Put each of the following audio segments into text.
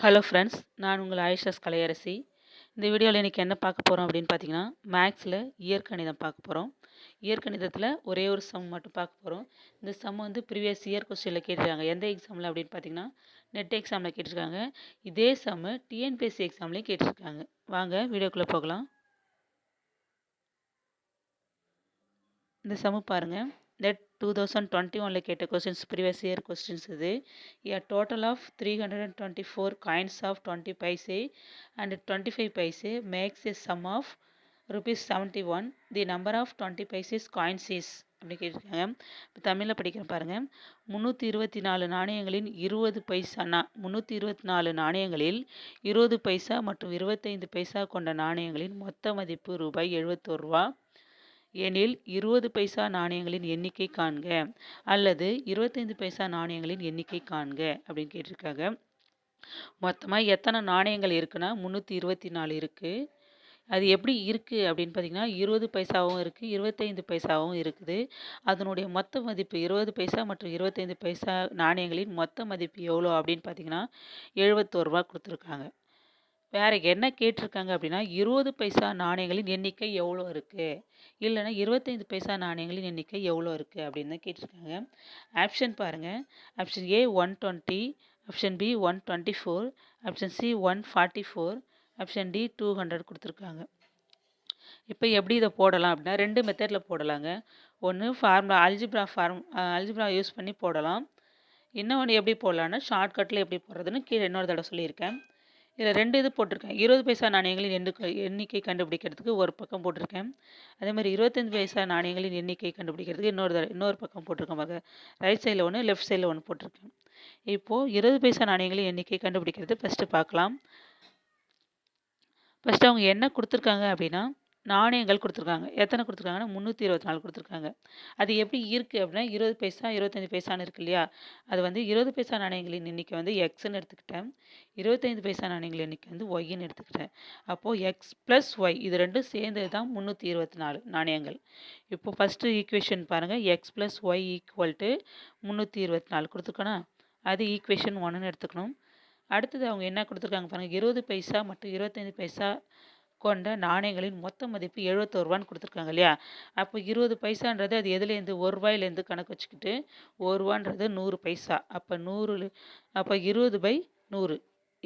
Hello friends, நான் உங்கள் ஆயிஷாஸ் கலையரசி. இந்த வீடியோவில் இன்றைக்கி என்ன பார்க்க போகிறோம் அப்படின்னு பார்த்தீங்கன்னா, மேக்ஸில் இயற்கணிதம் பார்க்க போகிறோம். இயற்கணிதத்தில் ஒரே ஒரு சம் மட்டும் பார்க்க போகிறோம். இந்த சம் வந்து ப்ரீவியஸ் இயர் கொஸ்டினில் கேட்டிருக்காங்க. எந்த எக்ஸாமில் அப்படின்னு பார்த்தீங்கன்னா, நெட் எக்ஸாமில் கேட்டிருக்காங்க. இதே சம்மு டிஎன்பிஎஸ்சி எக்ஸாம்லேயும் கேட்டிருக்காங்க. வாங்க வீடியோக்குள்ளே போகலாம். இந்த சம்மு பாருங்கள். நெட் 2021 கேட்ட கொஸ்டின்ஸ், ப்ரீவியஸ் இயர் கொஸ்டின்ஸ் இது. A total of 324 coins of 20 paise and 25 paise makes a sum of rupees 71. The number of 20 paise coins is அப்படி கேட்டிருக்காங்க. இப்போ தமிழில் படிக்கிறேன் பாருங்கள். 324 நாணயங்களின் 20 பைசா 324 நாணயங்களில் 20 பைசா மற்றும் 25 பைசா கொண்ட நாணயங்களின் மொத்த மதிப்பு ரூபாய் 71 ரூபா எனில் 20 பைசா நாணயங்களின் எண்ணிக்கை காண்க அல்லது 25 பைசா நாணயங்களின் எண்ணிக்கை காண்க அப்படின்னு கேட்டிருக்காங்க. மொத்தமாக எத்தனை நாணயங்கள் இருக்குன்னா 324 இருக்குது. அது எப்படி இருக்குது அப்படின்னு பார்த்தீங்கன்னா, 20 பைசாவும் இருக்குது, 25 பைசாவும் இருக்குது. அதனுடைய மொத்த மதிப்பு 20 பைசா மற்றும் 25 பைசா நாணயங்களின் மொத்த மதிப்பு எவ்வளோ அப்படின்னு பார்த்தீங்கன்னா 71 ரூபா கொடுத்துருக்காங்க. வேறு என்ன கேட்டிருக்காங்க அப்படின்னா, 20 பைசா நாணயங்களின் எண்ணிக்கை எவ்வளோ இருக்குது, இல்லைன்னா 25 பைசா நாணயங்களின் எண்ணிக்கை எவ்வளோ இருக்குது அப்படின்னு தான் கேட்டிருக்காங்க. ஆப்ஷன் பாருங்கள். Option A 120, option B 124, option C 144, option D 200 கொடுத்துருக்காங்க. இப்போ எப்படி இதை போடலாம் அப்படின்னா, 2 மெத்தடில் போடலாங்க. ஒன்று அல்ஜிப்ரா யூஸ் பண்ணி போடலாம். இன்னொன்று எப்படி போடலான்னா, ஷார்ட்கட்டில் எப்படி போடுறதுன்னு கீழே இன்னொரு தடவை சொல்லியிருக்கேன். இதில் 2 இது போட்டிருக்கேன். 20 பைசா நாணயங்களின் எண்ணிக்கை கண்டுபிடிக்கிறதுக்கு ஒரு பக்கம் போட்டிருக்கேன். அதே மாதிரி 25 பைசா நாணயங்களின் எண்ணிக்கை கண்டுபிடிக்கிறதுக்கு இன்னொரு பக்கம் போட்டிருக்கேன் பாருங்க. ரைட் சைடில் ஒன்று, லெஃப்ட் சைடில் ஒன்று போட்டிருக்கேன். இப்போது 20 பைசா நாணயங்களின் எண்ணிக்கை கண்டுபிடிக்கிறது ஃபஸ்ட்டு பார்க்கலாம். ஃபஸ்ட்டு அவங்க என்ன கொடுத்துருக்காங்க அப்படின்னா, நாணயங்கள் கொடுத்துருக்காங்க. எத்தனை கொடுத்துருக்காங்கன்னா 324 கொடுத்துருக்காங்க. அது எப்படி இருக்குது அப்படின்னா, 20 பைசா 25 பைசான்னு இருக்கு இல்லையா, அது வந்து 20 பைசா நாணயங்களின் எண்ணிக்கை வந்து எக்ஸ்ன்னு எடுத்துக்கிட்டேன். 25 பைசா நாணயங்கள் எண்ணிக்கை வந்து ஒய்ன்னு எடுத்துக்கிட்டேன். அப்போது எக்ஸ் ப்ளஸ் ஒய் இது ரெண்டும் சேர்ந்தது தான் 324 நாணயங்கள். இப்போ ஃபஸ்ட்டு ஈக்குவேஷன் பாருங்கள். X plus Y equal to 324 கொடுத்துருக்கோன்னா, அது ஈக்குவேஷன் 1ன்னு எடுத்துக்கணும். அடுத்தது அவங்க என்ன கொடுத்துருக்காங்க பாருங்கள். 20 பைசா மற்றும் 25 பைசா கொண்ட நாணயங்களின் மொத்த மதிப்பு 71 ரூபான்னு கொடுத்துருக்காங்க இல்லையா. அப்போ 20 பைசான்றது அது எதுலேருந்து, 1 ரூபாயிலேருந்து கணக்கு வச்சுக்கிட்டு 1 ரூபான்றது 100 பைசா. அப்போ 20/100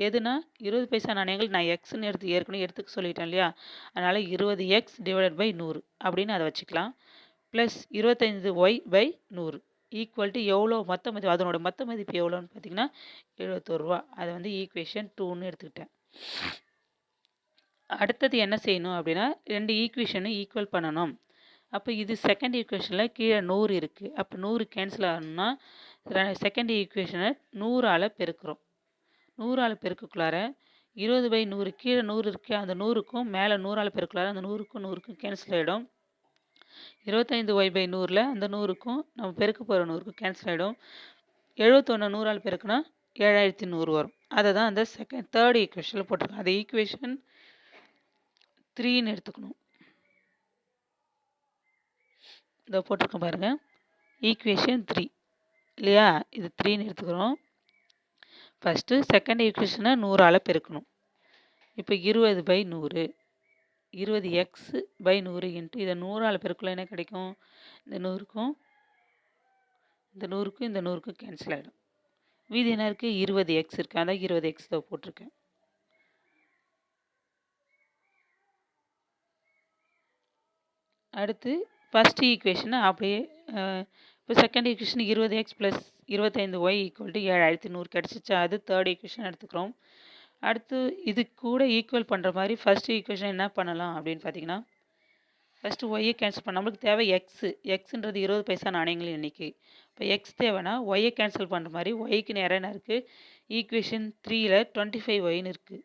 எதுனா 20 பைசா நாணயங்கள் நான் எக்ஸ்ன்னு ஏற்கனவே எடுத்துக்க சொல்லிட்டேன் இல்லையா. அதனால் 20x டிவைடட் பை 100 அப்படின்னு அதை வச்சுக்கலாம். ப்ளஸ் 25y/100 ஈக்குவல் டு எவ்வளோ மொத்த மதிப்பு, அதனோட மொத்த மதிப்பு எவ்வளோன்னு பார்த்தீங்கன்னா 71 ரூபா. அதை வந்து ஈக்குவேஷன் 2ன்னு எடுத்துக்கிட்டேன். அடுத்தது என்ன செய்யணும் அப்படின்னா, 2 ஈக்குவேஷனும் ஈக்குவல் பண்ணணும். அப்போ இது செகண்ட் ஈக்குவேஷனில் கீழே 100 இருக்குது. அப்போ 100 கேன்சல் ஆகணும்னா செகண்ட் ஈக்குவேஷனை 100ஆல் பெருக்கிறோம். 100ஆல் பெருக்கக்குள்ளார 20/100 கீழே 100 இருக்குது. அந்த 100க்கும் மேலே 100ஆல் பெருக்கக்குள்ளார அந்த 100க்கும் கேன்சல் ஆகிடும். 25y/100ல் அந்த 100க்கும் நம்ம பெருக்க போகிற 100க்கும் கேன்சல் ஆகிடும். 71 100ஆல் பெருக்குனா 7100 வரும். அதை தான் அந்த தேர்ட் ஈக்குவேஷனில் போட்டிருக்கோம். அது ஈக்குவேஷன் 3ன்னு எடுத்துக்கணும். இதை போட்டிருக்கோம் பாருங்கள். ஈக்குவேஷன் 3 இல்லையா, இது 3ன்னு எடுத்துக்கிறோம். ஃபஸ்ட்டு செகண்ட் ஈக்குவேஷனை 100ஆல் பெருக்கணும். இப்போ 20/100 20x/100 இன்ட்டு இதை 100ஆல் பெருக்கல என்ன கிடைக்கும், இந்த 100க்கும் இந்த 100க்கும் கேன்சல் ஆகிடும். மீதி என்ன இருக்குது, 20x இருக்குது. அதான் 20x தான் போட்டிருக்கேன். அடுத்து ஃபஸ்ட் ஈக்குவேஷனை அப்படியே இப்போ second equation 20x plus 25y equal to 7100 கிடச்சிச்சா. அது தேர்ட் ஈக்குவேஷன் எடுத்துக்கிறோம். அடுத்து இது கூட ஈக்குவல் பண்ணுற மாதிரி ஃபஸ்ட் ஈக்குவேஷன் என்ன பண்ணலாம் அப்படின்னு பார்த்தீங்கன்னா, ஃபஸ்ட்டு ஒய்யை கேன்சல் பண்ண நம்மளுக்கு தேவை எக்ஸுன்றது 20 பைசா நாணயங்களின் எண்ணிக்கை. இப்போ எக்ஸ் தேவைன்னா ஒய்யை கேன்சல் பண்ணுற மாதிரி ஒய்க்கு நேரம் என்ன இருக்குது, ஈக்குவேஷன் 3ல் 25yன்னு இருக்குது.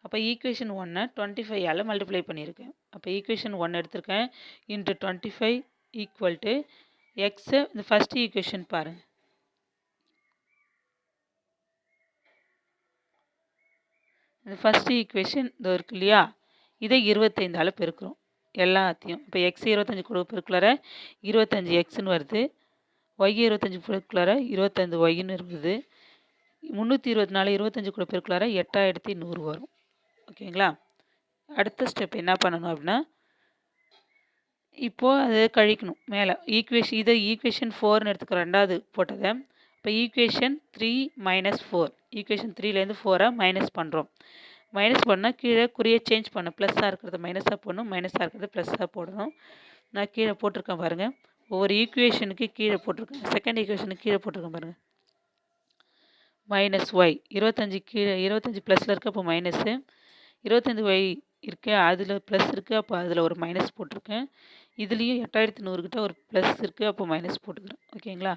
அப்போ ஈக்குவேஷன் 1 25ஆல் மல்டிப்ளை பண்ணியிருக்கேன். அப்போ ஈக்குவேஷன் 1 எடுத்திருக்கேன். இன்ட்டு 25 ஈக்குவல் டு எக்ஸை இந்த ஃபஸ்ட் ஈக்குவேஷன் பாருங்கள். இந்த ஃபஸ்ட் ஈக்குவேஷன் இதோ இருக்கு இல்லையா, இதை 25ஆல் பெருக்கிறோம் எல்லாத்தையும். இப்போ எக்ஸ் 25 கூட பெருக்குள்ளார 25xன்னு வருது. ஒய் 25 பெருக்குள்ளார 25yன்னு இருக்குது. 324 25 கூட பெருக்கலார 8100 வரும். ஓகேங்களா? அடுத்த ஸ்டெப் என்ன பண்ணணும் அப்படின்னா, இப்போது அதை கழிக்கணும் மேலே இதை ஈக்குவேஷன் 4ன்னு எடுத்துக்கிறோம், ரெண்டாவது போட்டதை. இப்போ ஈக்குவேஷன் 3 - 4, ஈக்குவேஷன் 3லேருந்து 4 மைனஸ் பண்ணுறோம். மைனஸ் பண்ணால் கீழே குறியை சேஞ்ச் பண்ணணும். ப்ளஸ்ஸாக இருக்கிறத மைனஸாக போடணும், மைனஸாக இருக்கிறத ப்ளஸ்ஸாக போடணும். நான் கீழே போட்டிருக்கேன் பாருங்கள், ஒவ்வொரு ஈக்குவேஷனுக்கு கீழே போட்டிருக்கேன். செகண்ட் ஈக்குவேஷனுக்கு கீழே போட்டிருக்கேன் பாருங்கள், -y 25 கீழே 25 ப்ளஸில் இருக்குது, அப்போ மைனஸு. 25y இருக்குது, அதில் ப்ளஸ் இருக்குது, அப்போ அதில் ஒரு மைனஸ் போட்டிருக்கேன். இதுலேயும் 8100 கிட்ட ஒரு ப்ளஸ் இருக்குது, அப்போ மைனஸ் போட்டுக்கிறேன். ஓகேங்களா?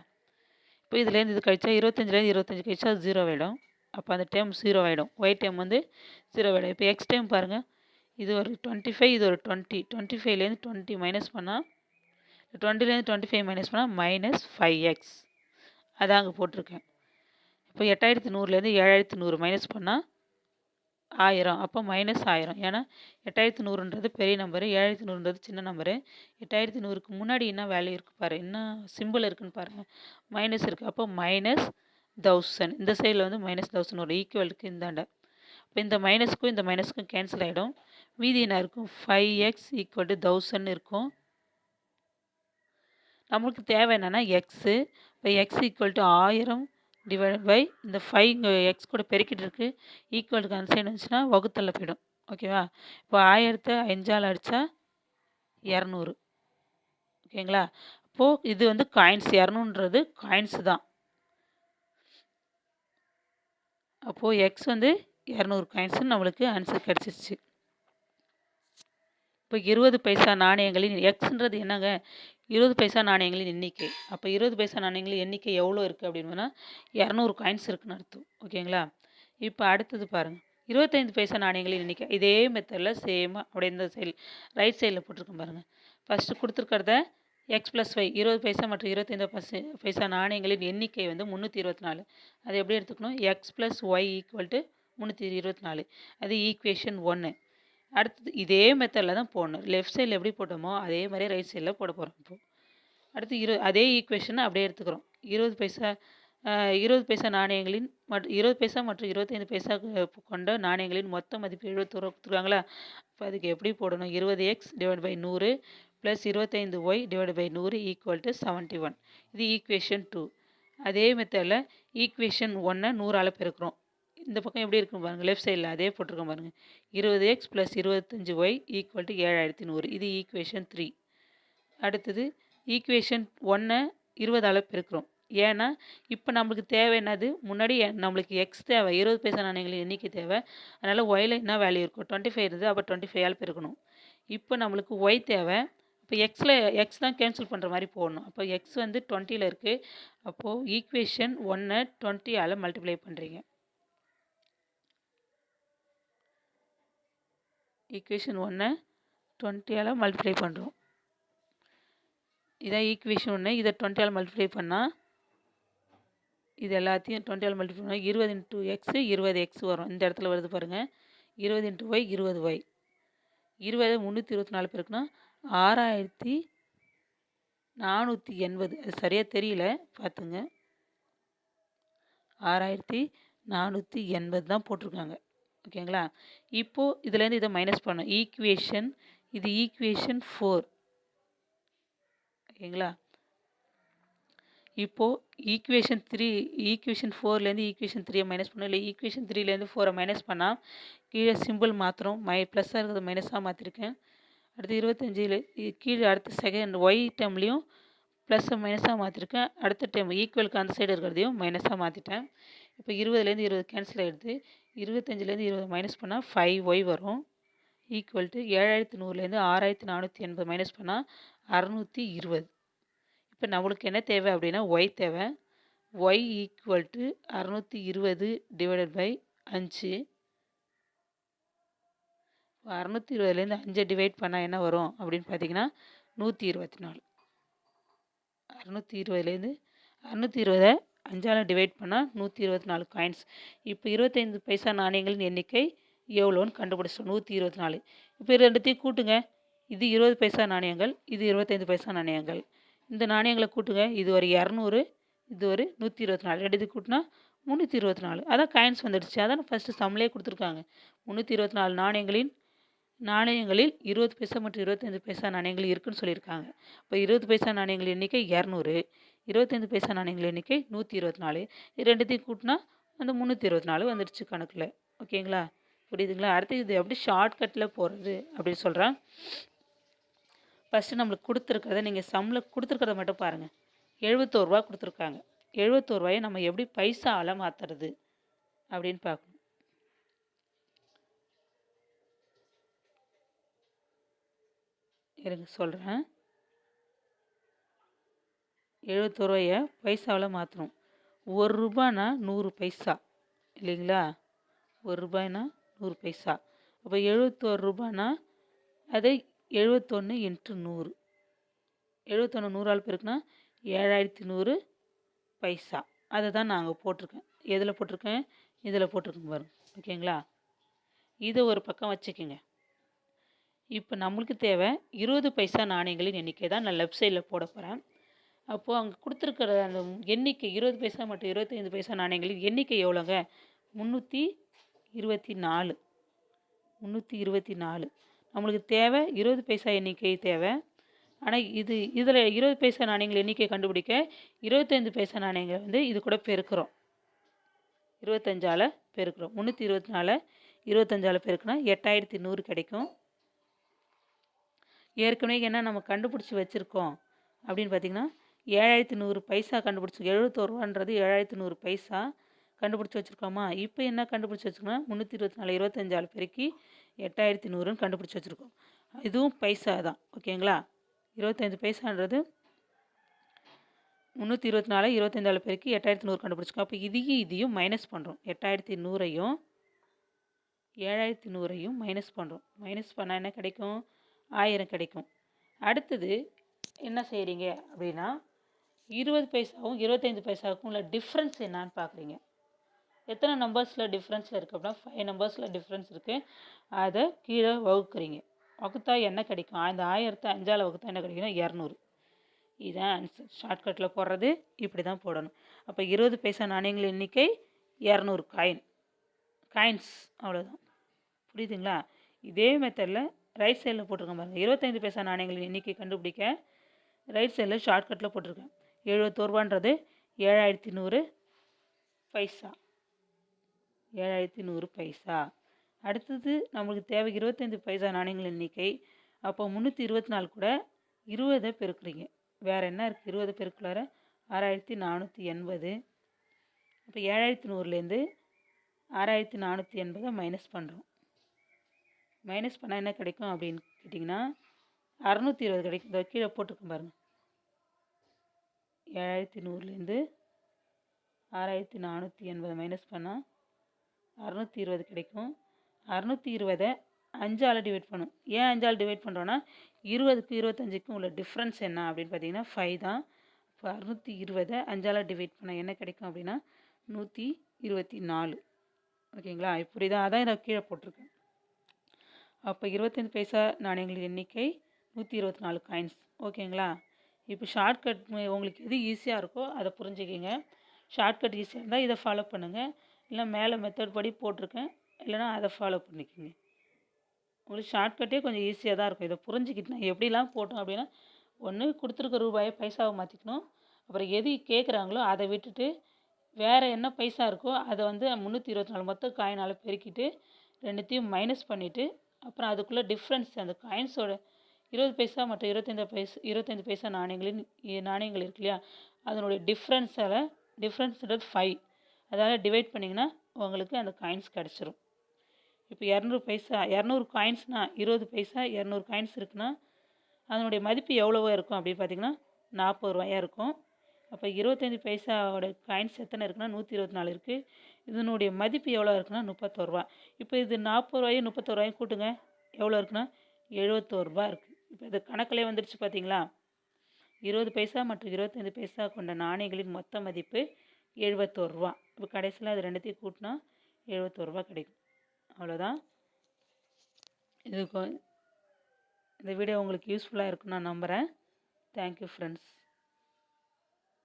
இப்போ இதுலேருந்து இது கழிச்சா 25லேருந்து 25 கழிச்சா 0 ஆகிடும். அப்போ அந்த டைம் 0 ஆகிடும். ஒய் டைம் வந்து 0 ஆகிடும். இப்போ எக்ஸ் டைம் பாருங்கள், இது ஒரு 25, இது ஒரு 20. 25லேருந்து 20 மைனஸ் பண்ணால், 20லேருந்து 25 மைனஸ் பண்ணால் -5x. அதான் அங்கே போட்டிருக்கேன். இப்போ 8100லேருந்து 7100 மைனஸ் பண்ணால் 1000, அப்போ -1000. ஏன்னா 8100ன்றது பெரிய நம்பரு, 7100ன்றது சின்ன நம்பரு. 8100க்கு முன்னாடி என்ன வேல்யூ இருக்குது பாரு, என்ன சிம்பிள் இருக்குன்னு பாருங்கள், மைனஸ் இருக்குது. அப்போ -1000. இந்த சைடில் வந்து -1000 வரும், ஈக்குவலுக்கு இந்தாண்ட. இப்போ இந்த மைனஸ்க்கும் இந்த மைனஸ்க்கும் கேன்சல் ஆகிடும். மீதி என்ன இருக்கும், 5x = 1000 இருக்கும். நம்மளுக்கு தேவை என்னென்னா எக்ஸு. இப்போ x = 1000 டிவைட் பை இந்த 5 இங்கே எக்ஸ் கூட பெருக்கிட்டு இருக்குது, ஈக்குவலுக்கு அந்த சைடு வந்துச்சுன்னா வகுத்தலில் போயிடும். ஓகேவா? இப்போ 1000 5ஆல் அடித்தா 200. ஓகேங்களா? அப்போது இது வந்து காயின்ஸ், 200ன்றது காயின்ஸு தான். அப்போது எக்ஸ் வந்து 200 காயின்ஸுன்னு நம்மளுக்கு ஆன்சர் கிடச்சிருச்சு. இப்போ 20 பைசா நாணயங்களின் எக்ஸ்ன்றது என்னங்க, 20 பைசா நாணயங்களின் எண்ணிக்கை. அப்போ 20 பைசா நாணயங்களின் எண்ணிக்கை எவ்வளோ இருக்குது அப்படின்னா 200 காயின்ஸ் இருக்குன்னு அர்த்தம். ஓகேங்களா? இப்போ அடுத்தது பாருங்கள், 25 பைசா நாணயங்களின் எண்ணிக்கை. இதே மெத்தடில் சேமாக அப்படியே இந்த சைடு ரைட் சைடில் போட்டிருக்கேன் பாருங்கள். ஃபஸ்ட்டு கொடுத்துருக்கிறத x + y 20 பைசா மற்றும் 25 பைசா நாணயங்களின் எண்ணிக்கை வந்து 324. அதை எப்படி எடுத்துக்கணும், x + y = 324. அது ஈக்குவேஷன் 1. அடுத்தது இதே மெத்தடில் தான் போடணும். லெஃப்ட் சைடில் எப்படி போட்டோமோ அதே மாதிரி ரைட் சைடில் போட போகிறோம். இப்போது அடுத்து அதே ஈக்குவேஷனை அப்படியே எடுத்துக்கிறோம். 20 பைசா நாணயங்களின் 20 பைசா மற்றும் 25 பைசா கொண்ட நாணயங்களின் மொத்த மதிப்பு 71 கொடுத்துருக்காங்களா. இப்போ அதுக்கு எப்படி போடணும், 20x / 100 + 25y / 100 = 71. இது ஈக்குவேஷன் 2. அதே மெத்தடில் ஈக்குவேஷன் 1 100ஆல் பெருக்கிறோம். இந்த பக்கம் எப்படி இருக்குன்னு பாருங்கள், லெஃப்ட் சைடில் அதே போட்டிருக்கோம் பாருங்கள், 20x + 25y = 7100. இது ஈக்குவேஷன் 3. அடுத்தது ஈக்குவேஷன் 1 20ஆல் பெருக்கிறோம். ஏன்னா இப்போ நம்மளுக்கு தேவை என்னது, முன்னாடி நம்மளுக்கு எக்ஸ் தேவை, 20 பைசா நாணயங்களின் எண்ணிக்கை தேவை. அதனால் ஒயில் என்ன வேல்யூ இருக்கும், 25 இருக்குது, அப்போ 25ஆல் பெருக்கணும். இப்போ நம்மளுக்கு ஒய் தேவை. இப்போ எக்ஸ் தான் கேன்சல் பண்ணுற மாதிரி போடணும். அப்போ எக்ஸ் வந்து 20ல் இருக்குது. அப்போது ஈக்குவேஷன் 1 20ஆல் மல்டிப்ளை பண்ணுறீங்க. ஈக்குவேஷன் 1 20ஆல் மல்டிப்ளை பண்ணுறோம். இதான் ஈக்குவேஷன் 1. இதை 20ஆல் மல்டிப்ளை பண்ணால், இது எல்லாத்தையும் 20ஆல் மல்டிப்ளை பண்ணால் 20 × x 20x வரும். இந்த இடத்துல வருது பாருங்கள், 20 × y 20y. 20 324 பேருக்குன்னா 6480. அது சரியாக தெரியல, பார்த்துங்க. 6480 தான் போட்டிருக்காங்க. ஓகேங்களா? இப்போது இதுலேருந்து இதை மைனஸ் பண்ணணும். இது ஈக்குவேஷன் 4. ஓகேங்களா? இப்போது ஈக்குவேஷன் 4லேருந்து ஈக்குவேஷன் 3 மைனஸ் பண்ணணும். இல்லை ஈக்குவேஷன் 3லேருந்து 4 மைனஸ் பண்ணால் கீழே சிம்பிள் மாத்திரம் ப்ளஸ்ஸாக இருக்கிறது மைனஸாக மாற்றிருக்கேன். அடுத்து 25 கீழே அடுத்த செகண்ட் ஒய் டைம்லேயும் ப்ளஸ்ஸை மைனஸாக மாற்றிருக்கேன். அடுத்த டைம் ஈக்குவலுக்கு அந்த சைடு இருக்கிறதையும் மைனஸாக மாற்றிட்டேன். இப்போ 20லேருந்து 20 கேன்சல் ஆகிடுது. 25லேருந்து 20 மைனஸ் பண்ணால் 5y வரும். ஈக்குவல் டு 7100லேருந்து 6480 மைனஸ் பண்ணால் 620. இப்போ நம்மளுக்கு என்ன தேவை அப்படின்னா ஒய் தேவை. ஒய் = 620 / 5. 620லேருந்து 5 டிவைட் பண்ணால் என்ன வரும் அப்படின்னு பார்த்தீங்கன்னா 124. 620லேருந்து 620 5ஆல் டிவைட் பண்ணால் 124 காயின்ஸ். இப்போ 25 பைசா நாணயங்களின் எண்ணிக்கை எவ்வளோன்னு கண்டுபிடிச்சோம், 124. இப்போ ரெண்டுத்தையும் கூட்டுங்க. இது 20 பைசா நாணயங்கள், இது 25 பைசா நாணயங்கள். இந்த நாணயங்களை கூட்டுங்க. இது ஒரு 200, இது ஒரு 124. ரெண்டுத்தையும் கூட்டினா 324 அதான் காயின்ஸ் வந்துடுச்சு. அதான் ஃபஸ்ட்டு சம்லேயே கொடுத்துருக்காங்க. 324 நாணயங்களில் 20 பைசா மற்றும் 25 பைசா நாணயங்கள் இருக்குன்னு சொல்லியிருக்காங்க. இப்போ 20 பைசா நாணயங்கள் எண்ணிக்கை 200, 25 பைசா நாணயங்கள் எண்ணிக்கை 124. இது ரெண்டுத்தையும் கூட்டினா அந்த 324 வந்துடுச்சு கணக்கில். ஓகேங்களா? புரியுதுங்களா? அடுத்து இது எப்படி ஷார்ட்கட்டில் போகிறது அப்படின்னு சொல்கிறேன். ஃபஸ்ட்டு நம்மளுக்கு கொடுத்துருக்கிறத நீங்கள் சம்மில் கொடுத்துருக்கிறத மட்டும் பாருங்கள். 71 ரூபா கொடுத்துருக்காங்க. 71 ரூபாயை நம்ம எப்படி பைசாவில் மாற்றுறது அப்படின்னு பார்க்கணும். இருங்க சொல்கிறேன். 71 ரூபாயை பைசாவில் மாற்றணும். 1 ரூபானா 100 பைசா இல்லைங்களா? 1 ரூபாய்னா 100 பைசா. அப்போ 71 ரூபானா அது 71 × 100. 71 100ஆல் பெருக்குனா 7100 பைசா. அதை தான் நாங்கள் போட்டிருக்கேன். எதில் போட்டிருக்கேன்? இதில் போட்டிருக்கேன் பாருங்க. ஓகேங்களா? இதை ஒரு பக்கம் வச்சுக்கோங்க. இப்போ நம்மளுக்கு தேவை 20 பைசா நாணயங்களின் எண்ணிக்கை தான் நான் லெஃப்ட் சைடில் போட போகிறேன். அப்போது அங்கே கொடுத்துருக்கிற அந்த எண்ணிக்கை 20 பைசா மற்றும் 25 பைசா நாணயங்களின் எண்ணிக்கை எவ்வளோங்க? 324. 324. நம்மளுக்கு தேவை 20 பைசா எண்ணிக்கை தேவை. ஆனால் இதில் 20 பைசா நாணயங்கள் எண்ணிக்கை கண்டுபிடிக்க 25 பைசா நாணயங்கள் வந்து இது கூட பெருக்கிறோம். 25ஆல் பெருக்கிறோம். 324 25ஆல் பெருக்குனா 8100 கிடைக்கும். ஏற்கனவே என்ன நம்ம கண்டுபிடிச்சி வச்சுருக்கோம் அப்படின்னு பார்த்திங்கன்னா 7100 பைசா கண்டுபிடிச்சி 71 ரூபான்றது 7100 பைசா கண்டுபிடிச்சி வச்சுருக்கோமா? இப்போ என்ன கண்டுபிடிச்சி வச்சுருக்கோம்னா 324 25ஆல் பெருக்கி 8100ன்னு கண்டுபிடிச்சி வச்சுருக்கோம். இதுவும் பைசா தான். ஓகேங்களா? 25 பைசான்றது 324 25ஆல் பெருக்கி 8100 கண்டுபிடிச்சிக்கோ. அப்போ இதையும் மைனஸ் பண்ணுறோம். 8100ஐயும் 7100ஐயும் மைனஸ் பண்ணுறோம். மைனஸ் பண்ணால் என்ன கிடைக்கும்? 1000 கிடைக்கும். அடுத்தது என்ன செய்கிறீங்க அப்படின்னா 20 பைசாவும் 25 பைசாவுக்கும் உள்ள டிஃப்ரென்ஸ் என்னான்னு பார்க்குறீங்க. எத்தனை நம்பர்ஸில் டிஃப்ரென்ஸ் இருக்குது அப்படின்னா 5 நம்பர்ஸில் டிஃப்ரென்ஸ் இருக்குது. அதை கீழே வகுக்கிறீங்க. வகுத்தா என்ன கிடைக்கும்? அந்த 1000 5ஆல் வகுத்தா என்ன கிடைக்குன்னா 200. இதுதான் ஆன்சர். ஷார்ட்கட்டில் போடுறது இப்படி தான் போடணும். அப்போ 20 பைசா நாணயங்கள் எண்ணிக்கை 200 காயின்ஸ் அவ்வளோதான். புரியுதுங்களா? இதே மெத்தடில் ரைட் சைடில் போட்டிருக்கேன் பாருங்கள். 25 பைசா நாணயங்களின் எண்ணிக்கை கண்டுபிடிக்க ரைட் சைடில் ஷார்ட்கட்டில் போட்டிருக்கேன். 71 ரூபான்றது 7100 பைசா. 7100 பைசா. அடுத்தது நம்மளுக்கு தேவை 25 பைசா நாணயங்கள் எண்ணிக்கை. அப்போ 324 கூட 20 பெருக்குறீங்க. வேறு என்ன இருக்குது? 20 பெருக்குள்ளார 6480. அப்போ 7100லேருந்து 6480 மைனஸ் பண்ணுறோம். மைனஸ் பண்ணால் என்ன கிடைக்கும் அப்படின்னு கேட்டிங்கன்னா 620 கிடைக்கும். இந்த கீழே போட்டிருக்கேன் பாருங்கள். 7100லேருந்து 6480 மைனஸ் பண்ணால் 620 கிடைக்கும். 620 5ஆல் டிவைட் பண்ணும். ஏன் 5ஆல் டிவைட் பண்ணுறோன்னா 20க்கும் 25க்கும் உள்ள டிஃப்ரென்ஸ் என்ன அப்படின்னு பார்த்தீங்கன்னா 5 தான். இப்போ 620 5ஆல் டிவைட் பண்ணால் என்ன கிடைக்கும் அப்படின்னா 124. ஓகேங்களா? இப்படி தான் அதான் நான் கீழே போட்டிருக்கேன். அப்போ 25 பைசா நாணயங்களின் எண்ணிக்கை 124 காயின்ஸ். ஓகேங்களா? இப்போ ஷார்ட்கட் உங்களுக்கு எது ஈஸியாக இருக்கோ அதை புரிஞ்சுக்கிங்க. ஷார்ட்கட் ஈஸியாக இருந்தால் இதை ஃபாலோ பண்ணுங்கள். இல்லை மேலே மெத்தட் படி போட்டிருக்கேன், இல்லைனா அதை ஃபாலோ பண்ணிக்கோங்க. உங்களுக்கு ஷார்ட்கட்டே கொஞ்சம் ஈஸியாக தான் இருக்கும். இதை புரிஞ்சுக்கிட்டுனா எப்படிலாம் போட்டோம் அப்படின்னா ஒன்று கொடுத்துருக்க ரூபாயை பைசாவை மாற்றிக்கணும். அப்புறம் எது கேட்குறாங்களோ அதை விட்டுட்டு வேறு என்ன பைசா இருக்கோ அதை வந்து 324 மொத்த காயினால் பெருக்கிட்டு ரெண்டுத்தையும் மைனஸ் பண்ணிவிட்டு அப்புறம் அதுக்குள்ளே டிஃப்ரென்ஸ் அந்த காயின்ஸோட 20 பைசா மற்றும் 25 பைசா நாணயங்கள் இருக்கு இல்லையா, அதனுடைய டிஃப்ரென்ஸோட 5 அதால் டிவைட் பண்ணிங்கன்னா உங்களுக்கு அந்த காயின்ஸ் கிடச்சிரும். இப்போ 200 பைசா 200 காயின்ஸ்னால் 20 பைசா 200 காயின்ஸ் இருக்குன்னா அதனுடைய மதிப்பு எவ்வளவோ இருக்கும் அப்படின்னு பார்த்தீங்கன்னா 40 ரூபாயாக இருக்கும். அப்போ 25 பைசாவோட காயின்ஸ் எத்தனை இருக்குன்னா 124 இருக்குது. இதனுடைய மதிப்பு எவ்வளோ இருக்குன்னா 31 ரூபா. இப்போ இது 40 ரூபாயும் 31 ரூபாயும் கூட்டுங்க, எவ்வளோ இருக்குன்னா 71 ரூபா இருக்குது. இப்போ இது கணக்கிலே வந்துடுச்சு பார்த்தீங்களா? 20 பைசா மற்றும் 25 பைசா கொண்ட நாணயங்களின் மொத்த மதிப்பு 71 ரூபா. இப்போ கடைசியில் அது ரெண்டுத்தையும் கூட்டினா 71 ரூபா கிடைக்கும். அவ்வளோதான். இந்த வீடியோ உங்களுக்கு யூஸ்ஃபுல்லாக இருக்குன்னு நான் நம்புகிறேன். Thank you friends.